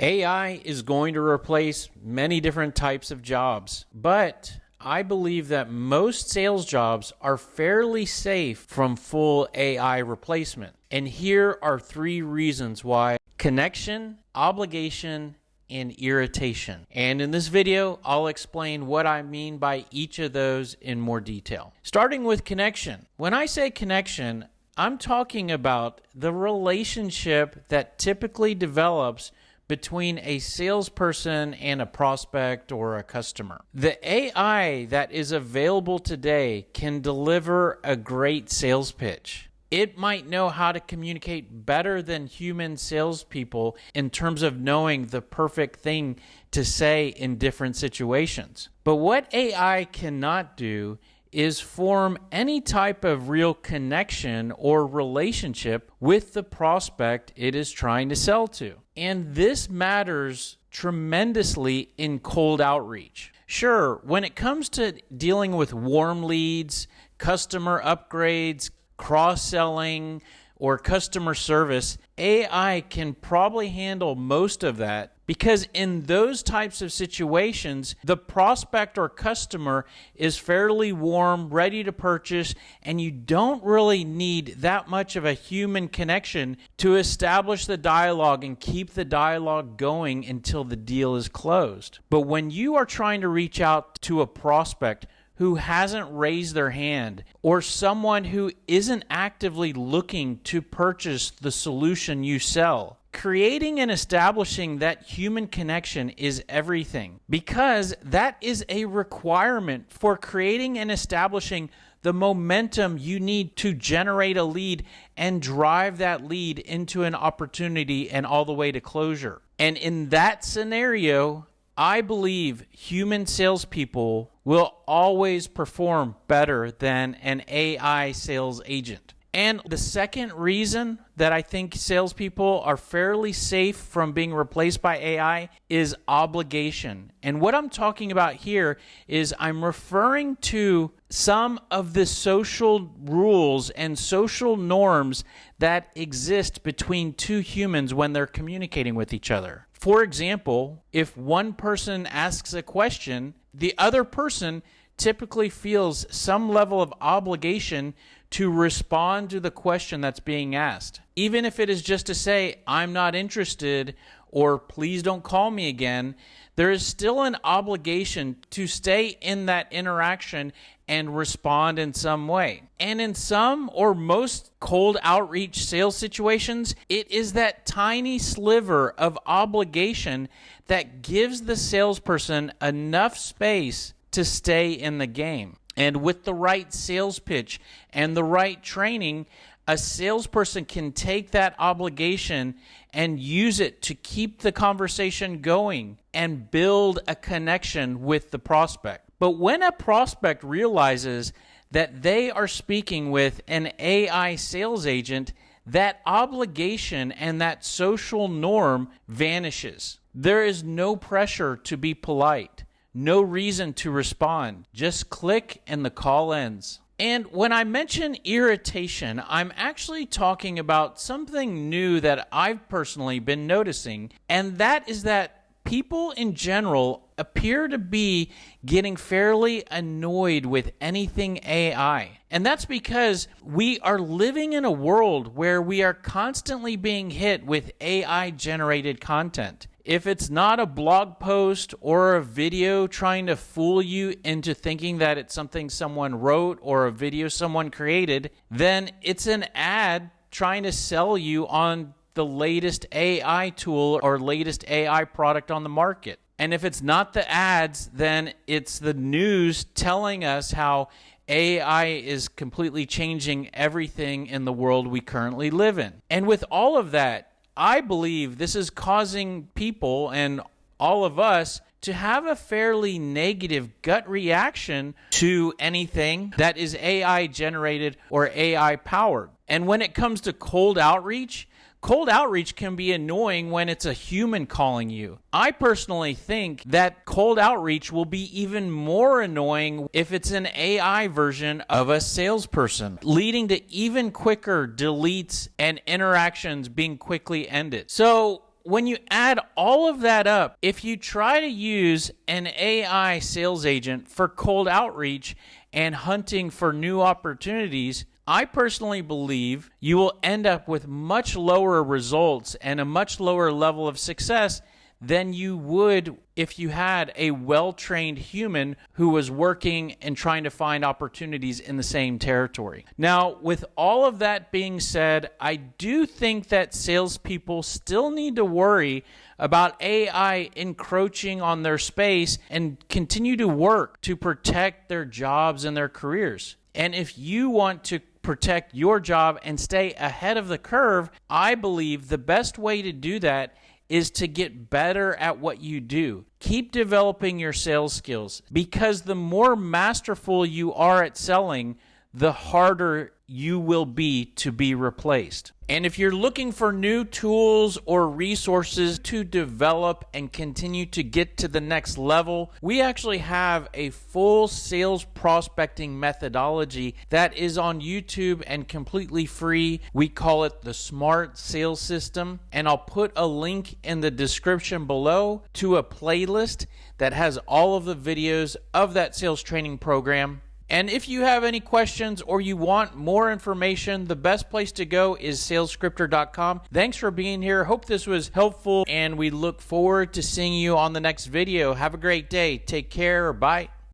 AI is going to replace many different types of jobs, but I believe that most sales jobs are fairly safe from full AI replacement. And here are 3 reasons why: connection, obligation, and irritation. And in this video, I'll explain what I mean by each of those in more detail. Starting with connection. When I say connection, I'm talking about the relationship that typically develops between a salesperson and a prospect or a customer. The AI that is available today can deliver a great sales pitch. It might know how to communicate better than human salespeople in terms of knowing the perfect thing to say in different situations. But what AI cannot do is form any type of real connection or relationship with the prospect it is trying to sell to. And this matters tremendously in cold outreach. Sure, when it comes to dealing with warm leads, customer upgrades, cross-selling, or customer service, AI can probably handle most of that, because in those types of situations, the prospect or customer is fairly warm, ready to purchase, and you don't really need that much of a human connection to establish the dialogue and keep the dialogue going until the deal is closed. But when you are trying to reach out to a prospect who hasn't raised their hand, or someone who isn't actively looking to purchase the solution you sell, creating and establishing that human connection is everything, because that is a requirement for creating and establishing the momentum you need to generate a lead and drive that lead into an opportunity and all the way to closure. And in that scenario, I believe human salespeople will always perform better than an AI sales agent. And the second reason that I think salespeople are fairly safe from being replaced by AI is obligation. And what I'm talking about here is I'm referring to some of the social rules and social norms that exist between two humans when they're communicating with each other. For example, if one person asks a question, the other person typically feels some level of obligation to respond to the question that's being asked. Even if it is just to say, "I'm not interested," or "please don't call me again," there is still an obligation to stay in that interaction and respond in some way. And in some or most cold outreach sales situations, it is that tiny sliver of obligation that gives the salesperson enough space to stay in the game. And with the right sales pitch and the right training, a salesperson can take that obligation and use it to keep the conversation going and build a connection with the prospect. But when a prospect realizes that they are speaking with an AI sales agent, that obligation and that social norm vanishes. There is no pressure to be polite, no reason to respond. Just click and the call ends. And when I mention irritation, I'm actually talking about something new that I've personally been noticing, and that is that people in general appear to be getting fairly annoyed with anything AI. And that's because we are living in a world where we are constantly being hit with AI-generated content. If it's not a blog post or a video trying to fool you into thinking that it's something someone wrote or a video someone created, then it's an ad trying to sell you on the latest AI tool or latest AI product on the market. And if it's not the ads, then it's the news telling us how AI is completely changing everything in the world we currently live in. And with all of that, I believe this is causing people and all of us to have a fairly negative gut reaction to anything that is AI generated or AI powered. And when it comes to cold outreach can be annoying when it's a human calling you. I personally think that cold outreach will be even more annoying if it's an AI version of a salesperson, leading to even quicker deletes and interactions being quickly ended. So when you add all of that up, if you try to use an AI sales agent for cold outreach and hunting for new opportunities, I personally believe you will end up with much lower results and a much lower level of success than you would if you had a well-trained human who was working and trying to find opportunities in the same territory. Now, with all of that being said, I do think that salespeople still need to worry about AI encroaching on their space and continue to work to protect their jobs and their careers. And if you want to protect your job and stay ahead of the curve, I believe the best way to do that is to get better at what you do. Keep developing your sales skills, because the more masterful you are at selling, the harder you will be to be replaced. And if you're looking for new tools or resources to develop and continue to get to the next level, we actually have a full sales prospecting methodology that is on YouTube and completely free. We call it the Smart Sales System, and I'll put a link in the description below to a playlist that has all of the videos of that sales training program. And if you have any questions or you want more information, the best place to go is salesscripter.com. Thanks for being here. Hope this was helpful, and we look forward to seeing you on the next video. Have a great day. Take care. Bye.